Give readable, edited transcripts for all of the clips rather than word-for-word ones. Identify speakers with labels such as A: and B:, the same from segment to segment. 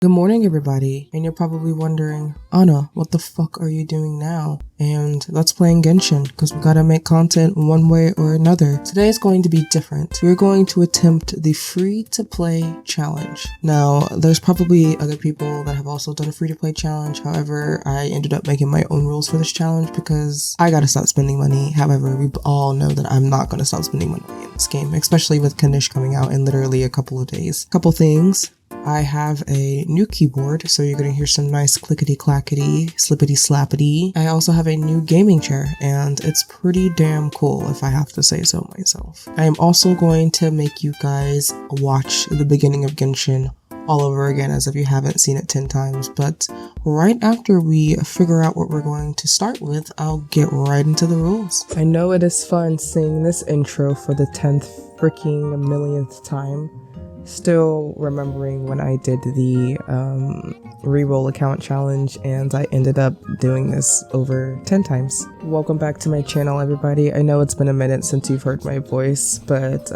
A: Good morning, everybody, and you're probably wondering, Anna, what the fuck are you doing now? And that's playing Genshin, because we gotta make content one way or another. Today is going to be different. We're going to attempt the free-to-play challenge. Now, there's probably other people that have also done a free-to-play challenge. However, I ended up making my own rules for this challenge because I gotta stop spending money. However, we all know that I'm not gonna stop spending money in this game, especially with Kanish coming out in literally a couple of days. Couple things. I have a new keyboard, so you're gonna hear some nice clickety-clackety, slippity-slappity. I also have a new gaming chair, and it's pretty damn cool if I have to say so myself. I am also going to make you guys watch the beginning of Genshin all over again as if you haven't seen it 10 times, but right after we figure out what we're going to start with, I'll get right into the rules. I know it is fun seeing this intro for the 10th freaking millionth time. Still remembering when I did the reroll account challenge and I ended up doing this over 10 times. Welcome back to my channel, everybody. I know it's been a minute since you've heard my voice, but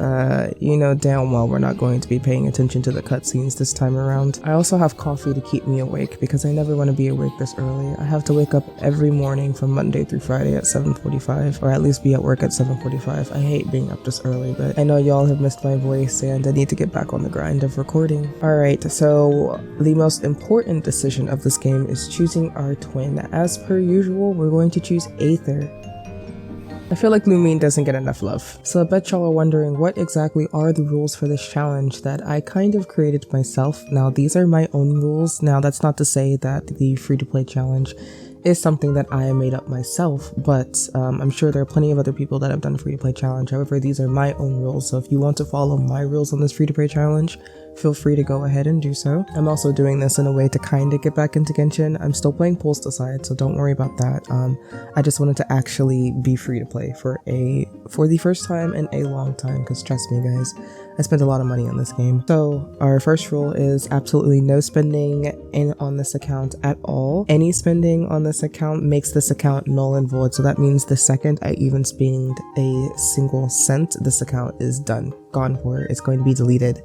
A: you know damn well we're not going to be paying attention to the cutscenes this time around. I also have coffee to keep me awake because I never want to be awake this early. I have to wake up every morning from Monday through Friday at 7:45, or at least be at work at 7:45. I hate being up this early, but I know y'all have missed my voice and I need to get back on the grind of recording. Alright, so the most important decision of this game is choosing our twin. As per usual, we're going to choose Aether. I feel like Lumine doesn't get enough love. So I bet y'all are wondering what exactly are the rules for this challenge that I kind of created myself. Now these are my own rules. Now that's not to say that the free-to-play challenge is something that I made up myself, but I'm sure there are plenty of other people that have done a free-to-play challenge. However, these are my own rules, so if you want to follow my rules on this free-to-play challenge, feel free to go ahead and do so. I'm also doing this in a way to kind of get back into Genshin. I'm still playing Pulse Aside, so don't worry about that. I just wanted to actually be free to play for the first time in a long time, because trust me guys, I spent a lot of money on this game. So our first rule is absolutely no spending on this account at all. Any spending on this account makes this account null and void, so that means the second I even spend a single cent, this account is done, gone for it. It's going to be deleted.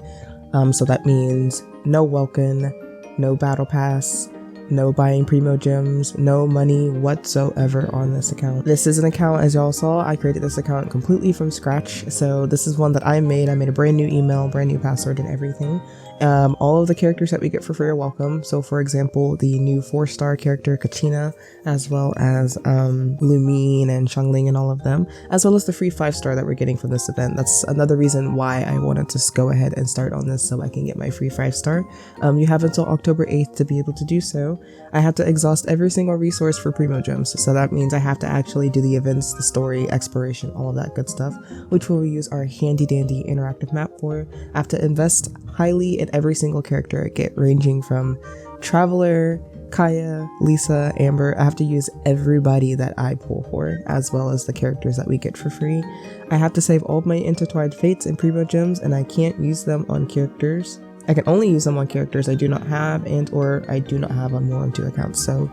A: So that means no welkin, no battle pass, no buying primogems, no money whatsoever on this account. This is an account, as y'all saw, I created this account completely from scratch. So this is one that I made a brand new email, brand new password and everything. All of the characters that we get for free are welcome. So for example, the new 4-star character Kachina, as well as Lumine and Xiangling and all of them, as well as the free 5-star that we're getting from this event. That's another reason why I wanted to go ahead and start on this, so I can get my free 5-star. You have until October 8th to be able to do so. I have to exhaust every single resource for primogems, so that means I have to actually do the events, the story, exploration, all of that good stuff, which we'll use our handy dandy interactive map for. I have to invest highly in every single character I get, ranging from Traveler, Kaya, Lisa, Amber. I have to use everybody that I pull for, as well as the characters that we get for free. I have to save all of my intertwined fates and primogems, and I can't use them on characters. I can only use them on characters I do not have or I do not have on more than 2 accounts. So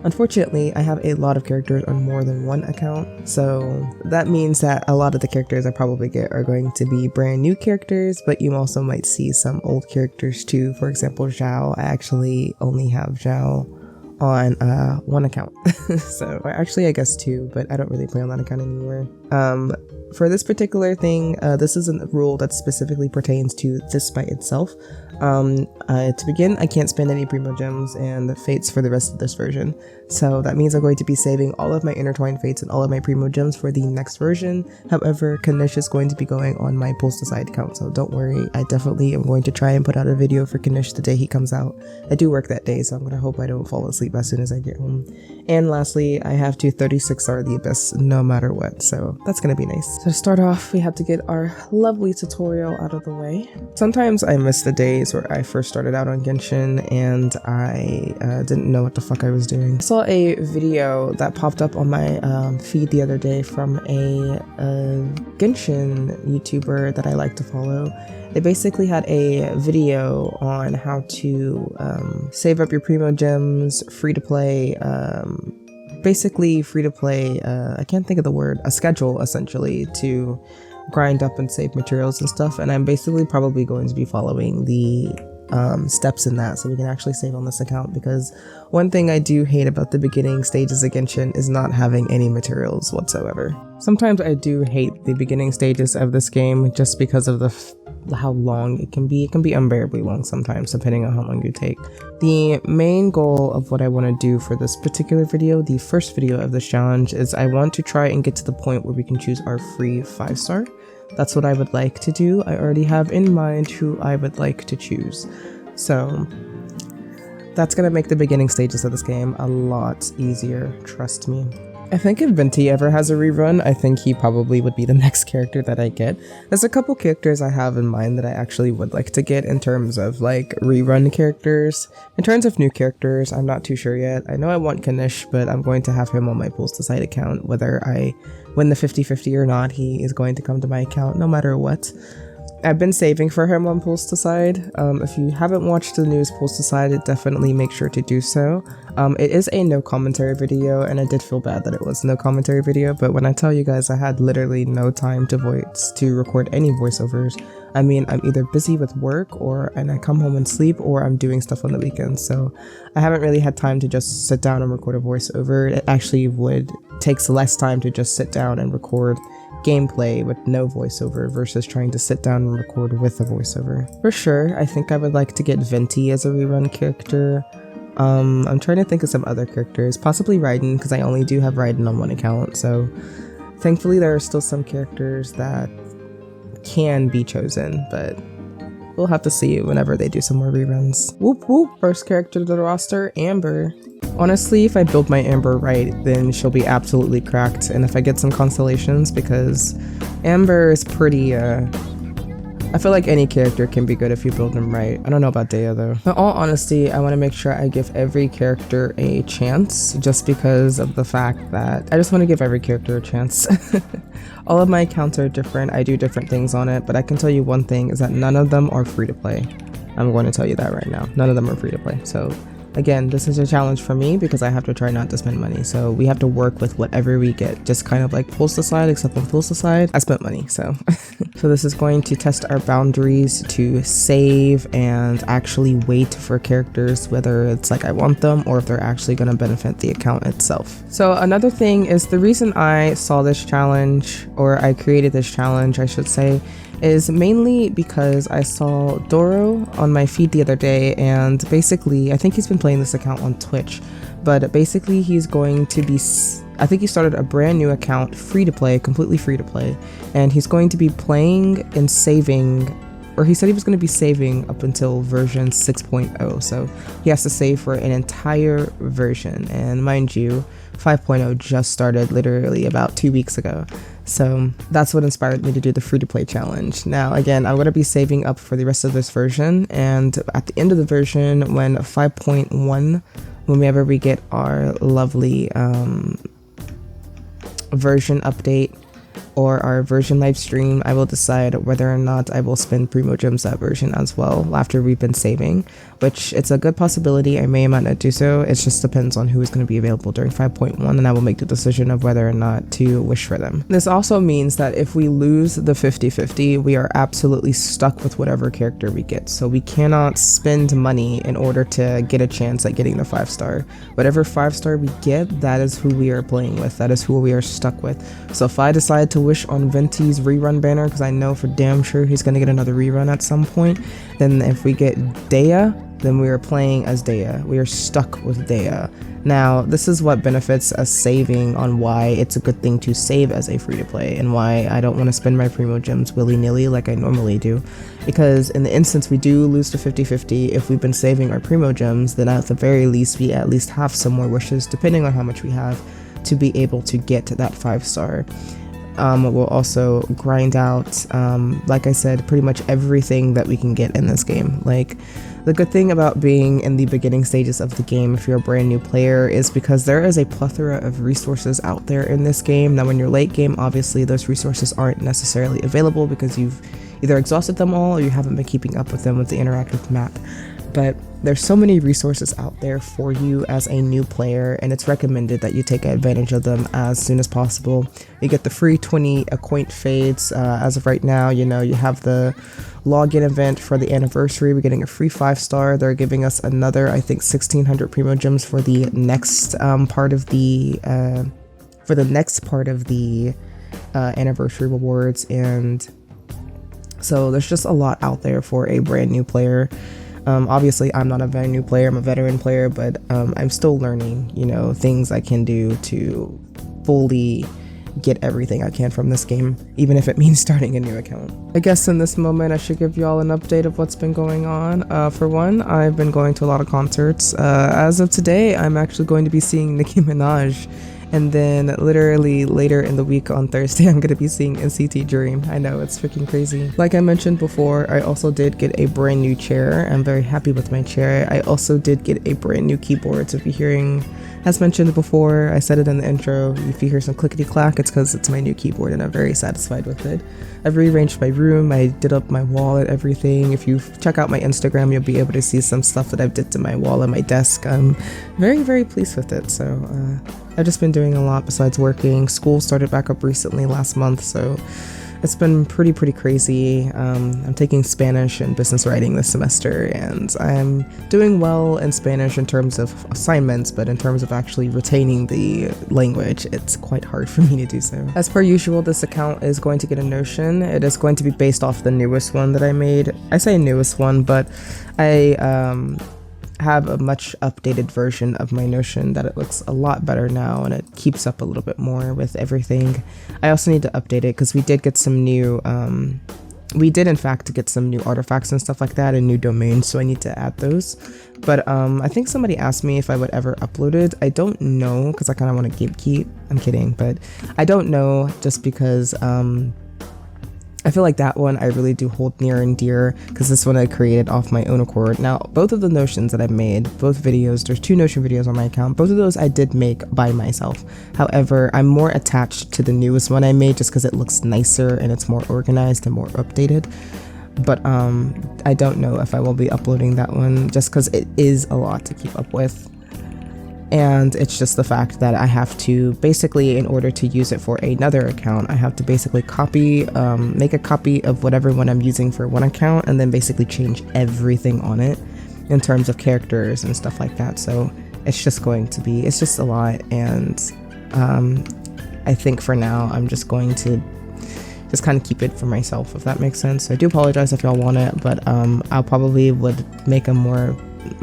A: unfortunately, I have a lot of characters on more than 1 account, so that means that a lot of the characters I probably get are going to be brand new characters, but you also might see some old characters too. For example, Zhao. I actually only have Zhao on 1 account. So, or actually I guess 2, but I don't really play on that account anymore. For this particular thing, this is a rule that specifically pertains to this by itself. To begin, I can't spend any primogems and fates for the rest of this version. So that means I'm going to be saving all of my intertwined fates and all of my primogems for the next version. However, Kanish is going to be going on my Pulse Aside account, so don't worry. I definitely am going to try and put out a video for Kanish the day he comes out. I do work that day, so I'm going to hope I don't fall asleep as soon as I get home. And lastly, I have to 36-star the Abyss no matter what, so that's going to be nice. So to start off, we have to get our lovely tutorial out of the way. Sometimes I miss the days where I first started out on Genshin and I didn't know what the fuck I was doing. I saw a video that popped up on my feed the other day from a Genshin YouTuber that I like to follow. They basically had a video on how to save up your primogems, free to play, basically free to play, I can't think of the word, a schedule essentially to grind up and save materials and stuff, and I'm basically probably going to be following the steps in that, so we can actually save on this account, because one thing I do hate about the beginning stages of Genshin is not having any materials whatsoever. Sometimes I do hate the beginning stages of this game just because of how long it can be. It can be unbearably long sometimes, depending on how long you take. The main goal of what I want to do for this particular video, the first video of this challenge, is I want to try and get to the point where we can choose our free 5-star. That's what I would like to do. I already have in mind who I would like to choose. So that's gonna make the beginning stages of this game a lot easier, trust me. I think if Venti ever has a rerun, I think he probably would be the next character that I get. There's a couple characters I have in mind that I actually would like to get in terms of like rerun characters. In terms of new characters, I'm not too sure yet. I know I want Kanish, but I'm going to have him on my Pulse to Side account. Whether I win the 50-50 or not, he is going to come to my account no matter what. I've been saving for him on Pulse to Side. If you haven't watched the news Pulse to Side, definitely make sure to do so. It is a no commentary video, and I did feel bad that it was no commentary video, but when I tell you guys I had literally no time to record any voiceovers, I mean, I'm either busy with work and I come home and sleep, or I'm doing stuff on the weekends, so I haven't really had time to just sit down and record a voiceover. It actually takes less time to just sit down and record gameplay with no voiceover versus trying to sit down and record with a voiceover. For sure, I think I would like to get Venti as a rerun character. I'm trying to think of some other characters, possibly Raiden, because I only do have Raiden on one account, so thankfully there are still some characters that can be chosen, but we'll have to see whenever they do some more reruns. Whoop whoop, first character to the roster, Amber. Honestly, if I build my Amber right, then she'll be absolutely cracked, and if I get some constellations, because Amber is pretty, I feel like any character can be good if you build them right. I don't know about Dea though. In all honesty, I want to make sure I give every character a chance, just because of the fact that I just want to give every character a chance. All of my accounts are different, I do different things on it, but I can tell you one thing is that none of them are free to play. I'm going to tell you that right now. None of them are free to play, so again, this is a challenge for me because I have to try not to spend money. So we have to work with whatever we get, just kind of like Pulse to Side, except on Pulse to Side, I spent money, so. So this is going to test our boundaries to save and actually wait for characters, whether it's like I want them or if they're actually going to benefit the account itself. So another thing is the reason I saw this challenge, or I created this challenge, I should say, is mainly because I saw Doro on my feed the other day, and basically, I think he's been playing this account on Twitch, but basically he's going to be, I think he started a brand new account, free to play, completely free to play, and he's going to be playing and saving, or he said he was going to be saving up until version 6.0, so he has to save for an entire version, and mind you, 5.0 just started literally about 2 weeks ago. So that's what inspired me to do the free-to-play challenge. Now, again, I'm going to be saving up for the rest of this version, and at the end of the version, when 5.1, whenever we get our lovely version update or our version live stream, I will decide whether or not I will spend primogems that version as well after we've been saving, which it's a good possibility. I may or might not do so. It just depends on who is going to be available during 5.1, and I will make the decision of whether or not to wish for them. This also means that if we lose the 50-50, we are absolutely stuck with whatever character we get. So we cannot spend money in order to get a chance at getting the 5-star. Whatever 5-star we get, that is who we are playing with. That is who we are stuck with. So if I decide to wish on Venti's rerun banner, because I know for damn sure he's going to get another rerun at some point, then if we get Dea, then we are playing as Dea. We are stuck with Dea. Now, this is what benefits us saving on why it's a good thing to save as a free-to-play, and why I don't want to spend my primogems willy-nilly like I normally do. Because in the instance we do lose to 50-50, if we've been saving our primogems, then at the very least we at least have some more wishes, depending on how much we have, to be able to get to that 5-star. We'll also grind out, like I said, pretty much everything that we can get in this game. Like, the good thing about being in the beginning stages of the game, if you're a brand new player, is because there is a plethora of resources out there in this game. Now, when you're late game, obviously those resources aren't necessarily available because you've either exhausted them all or you haven't been keeping up with them with the interactive map. But there's so many resources out there for you as a new player, and it's recommended that you take advantage of them as soon as possible. You get the free 20 Acquaint fades. As of right now, you know, you have the login event for the anniversary. We're getting a free 5-star. They're giving us another, I think, 1600 primogems for the next part of the anniversary rewards. And so there's just a lot out there for a brand new player. Obviously, I'm not a very new player, I'm a veteran player, but I'm still learning, you know, things I can do to fully get everything I can from this game, even if it means starting a new account. I guess in this moment, I should give y'all an update of what's been going on. For one, I've been going to a lot of concerts. As of today, I'm actually going to be seeing Nicki Minaj. And then literally later in the week on Thursday, I'm going to be seeing NCT Dream. I know, it's freaking crazy. Like I mentioned before, I also did get a brand new chair. I'm very happy with my chair. I also did get a brand new keyboard. So if you're hearing, as mentioned before, I said it in the intro, if you hear some clickety clack, it's because it's my new keyboard and I'm very satisfied with it. I've rearranged my room. I did up my wall and everything. If you check out my Instagram, you'll be able to see some stuff that I've did to my wall and my desk. I'm very, very pleased with it. So I've just been doing a lot besides working. School started back up recently last month, so it's been pretty crazy. I'm taking Spanish and business writing this semester, and I'm doing well in Spanish in terms of assignments, but in terms of actually retaining the language, it's quite hard for me to do so. As per usual, this account is going to get a Notion. It is going to be based off the newest one that I made. I say newest one, but I have a much updated version of my Notion that it looks a lot better now and it keeps up a little bit more with everything. I also need to update it because we did get some new we did in fact get some new artifacts and stuff like that and new domains, so I need to add those. But I think somebody asked me if I would ever upload it. I don't know because I kind of want to gatekeep. I'm kidding, but I don't know just because I feel like that one I really do hold near and dear because this one I created off my own accord. Now, both of the Notions that I've made, both videos, there's 2 Notion videos on my account. Both of those I did make by myself. However, I'm more attached to the newest one I made just because it looks nicer and it's more organized and more updated. But I don't know if I will be uploading that one just because it is a lot to keep up with. And it's just the fact that I have to basically, in order to use it for another account, I have to basically copy, make a copy of whatever one I'm using for one account and then basically change everything on it in terms of characters and stuff like that. So it's just going to be, it's just a lot. And I think for now, I'm just going to just kind of keep it for myself, if that makes sense. So I do apologize if y'all want it, but I'll probably would make a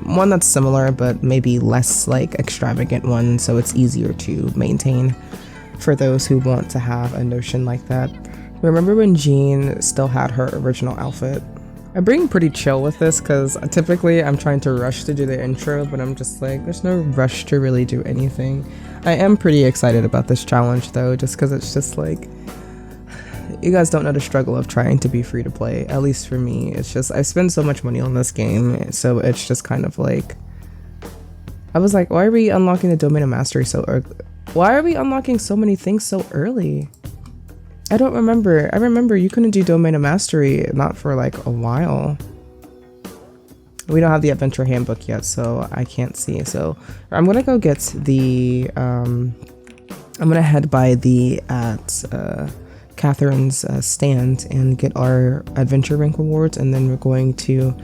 A: one that's similar but maybe less like extravagant one, so it's easier to maintain for those who want to have a Notion like that. Remember when Jean still had her original outfit? I'm being pretty chill with this because typically I'm trying to rush to do the intro, but I'm just like, there's no rush to really do anything. I am pretty excited about this challenge though, just because it's just like, you guys don't know the struggle of trying to be free to play. At least for me, it's just, I spend so much money on this game, so it's just kind of like, I was like, why are we unlocking the domain of mastery so early? Why are we unlocking so many things so early? I don't remember. I remember you couldn't do domain of mastery not for like a while. We don't have the adventure handbook yet, so I can't see. So I'm gonna go get the I'm gonna head by the Catherine's stand and get our adventure rank rewards, and then we're going to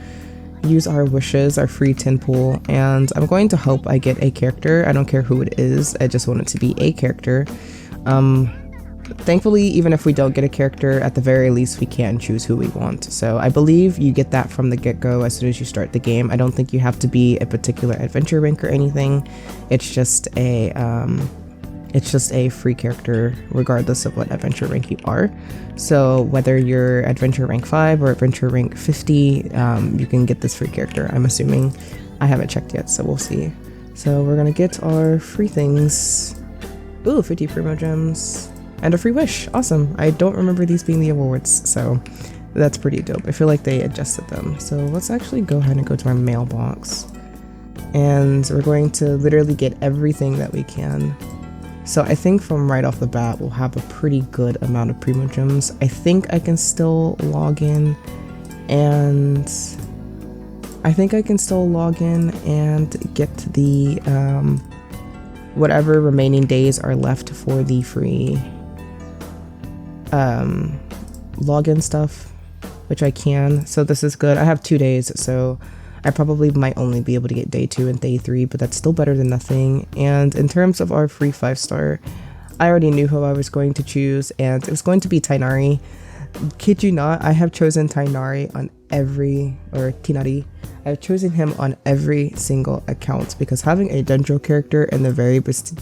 A: use our wishes, our free 10 pool, and I'm going to hope I get a character. I don't care who it is, I just want it to be a character. Thankfully, even if we don't get a character, at the very least we can choose who we want. So I believe you get that from the get-go as soon as you start the game. I don't think you have to be a particular adventure rank or anything. It's just a free character regardless of what adventure rank you are. So whether you're adventure rank 5 or adventure rank 50, you can get this free character, I'm assuming. I haven't checked yet, so we'll see. So we're gonna get our free things. Ooh, 50 primogems and a free wish. Awesome. I don't remember these being the awards, so that's pretty dope. I feel like they adjusted them. So let's actually go ahead and go to our mailbox, and we're going to literally get everything that we can. So I think from right off the bat, we'll have a pretty good amount of primogems. I think I can still log in and get the whatever remaining days are left for the free login stuff. which I can. So this is good. I have 2 days, so I probably might only be able to get day 2 and day 3, but that's still better than nothing. And in terms of our free 5-star, I already knew who I was going to choose, and it was going to be Tighnari. Kid you not, I have chosen Tighnari on Tighnari. I've chosen him on every single account because having a Dendro character in the very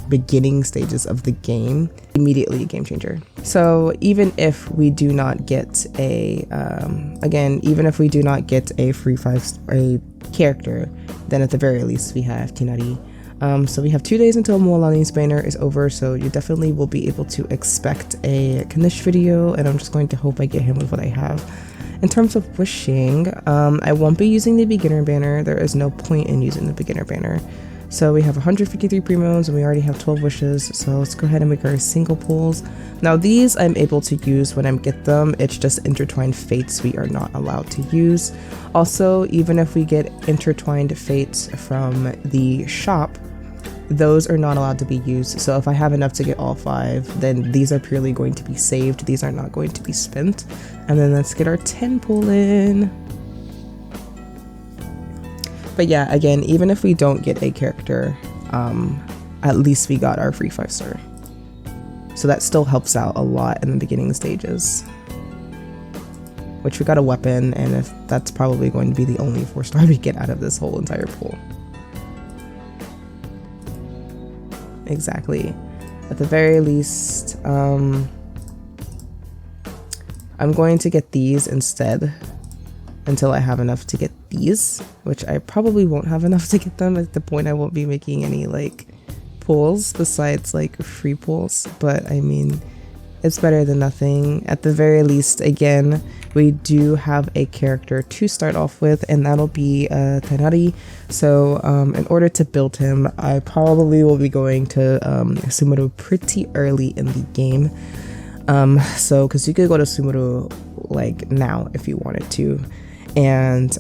A: beginning stages of the game, immediately a game changer. So even if we do not get a, even if we do not get a free character, then at the very least we have Tighnari. So we have 2 days until Mualani's banner is over, so you definitely will be able to expect a Kanish video, and I'm just going to hope I get him with what I have. In terms of wishing, I won't be using the beginner banner. There is no point in using the beginner banner. So we have 153 primos and we already have 12 wishes, so let's go ahead and make our single pulls. Now these I'm able to use when I get them, it's just intertwined fates we are not allowed to use. Also, even if we get intertwined fates from the shop, those are not allowed to be used. So if I have enough to get all 5, then these are purely going to be saved. These are not going to be spent. And then let's get our 10 pull in. But yeah, again, even if we don't get a character, at least we got our free 5-star. So that still helps out a lot in the beginning stages. Which we got a weapon, and if that's probably going to be the only 4-star we get out of this whole entire pool. Exactly. At the very least, I'm going to get these instead until I have enough to get these, which I probably won't have enough to get them. At the point I won't be making any like pulls besides like free pulls, but I mean, it's better than nothing. At the very least, again, we do have a character to start off with, and that'll be Tighnari. So in order to build him, I probably will be going to Sumuru pretty early in the game. So because you could go to Sumuru like now if you wanted to, and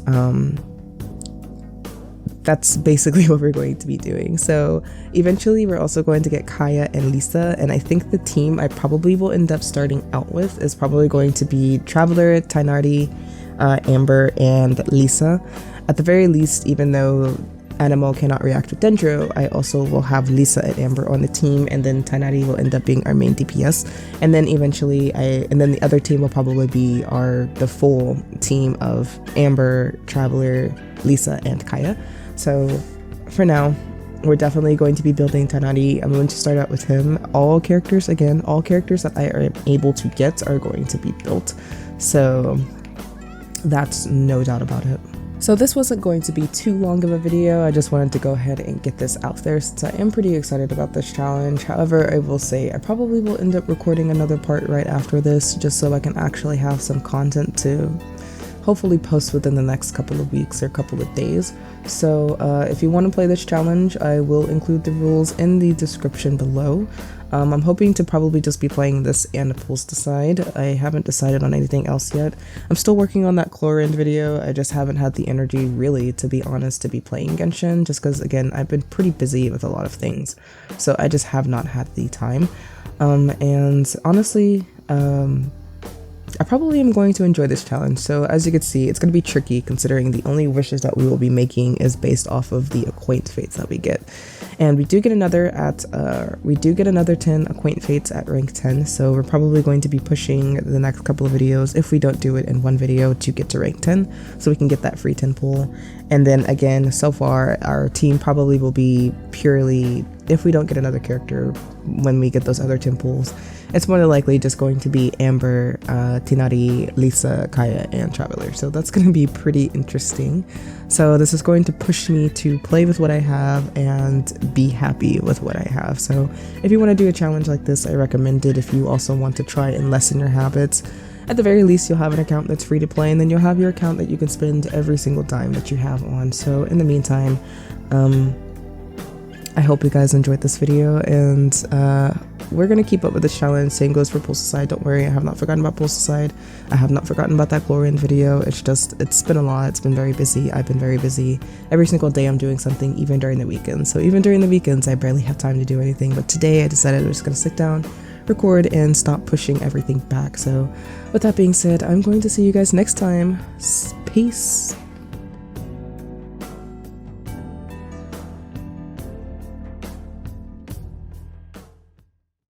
A: that's basically what we're going to be doing. So eventually we're also going to get Kaya and Lisa, and I think the team I probably will end up starting out with is probably going to be Traveler, Tighnari, Amber, and Lisa. At the very least, even though Animo cannot react with Dendro, I also will have Lisa and Amber on the team, and then Tighnari will end up being our main DPS, and then eventually the other team will probably be the full team of Amber, Traveler, Lisa, and Kaya. So for now, we're definitely going to be building Tighnari. I'm going to start out with him. All characters that I am able to get are going to be built. So that's no doubt about it. So this wasn't going to be too long of a video. I just wanted to go ahead and get this out there since I am pretty excited about this challenge. However, I will say I probably will end up recording another part right after this just so I can actually have some content to hopefully post within the next couple of weeks or couple of days. So if you want to play this challenge, I will include the rules in the description below. I'm hoping to probably just be playing this and Pulse Decide. I haven't decided on anything else yet. I'm still working on that Chlorine video. I just haven't had the energy, really, to be honest, to be playing Genshin, just because, again, I've been pretty busy with a lot of things. So I just have not had the time. And honestly, I probably am going to enjoy this challenge. So as you can see, it's going to be tricky considering the only wishes that we will be making is based off of the acquaint fates that we get. And we do get another 10 acquaint fates at rank 10. So we're probably going to be pushing the next couple of videos, if we don't do it in one video, to get to rank 10 so we can get that free 10 pull. And then again, so far our team probably will be purely, if we don't get another character when we get those other 10 pulls, it's more than likely just going to be Amber, Tighnari, Lisa, Kaya, and Traveler. So that's going to be pretty interesting. So this is going to push me to play with what I have and be happy with what I have. So if you want to do a challenge like this, I recommend it. If you also want to try and lessen your habits, at the very least, you'll have an account that's free to play, and then you'll have your account that you can spend every single time that you have on. So in the meantime, I hope you guys enjoyed this video, and we're going to keep up with this challenge. Same goes for Pulse Decide. Don't worry, I have not forgotten about Pulse Decide. I have not forgotten about that Chlorine video. It's been a lot. It's been very busy. I've been very busy. Every single day I'm doing something, even during the weekends. So even during the weekends, I barely have time to do anything. But today I decided I'm just going to sit down, record and stop pushing everything back. So with that being said, I'm going to see you guys next time. Peace.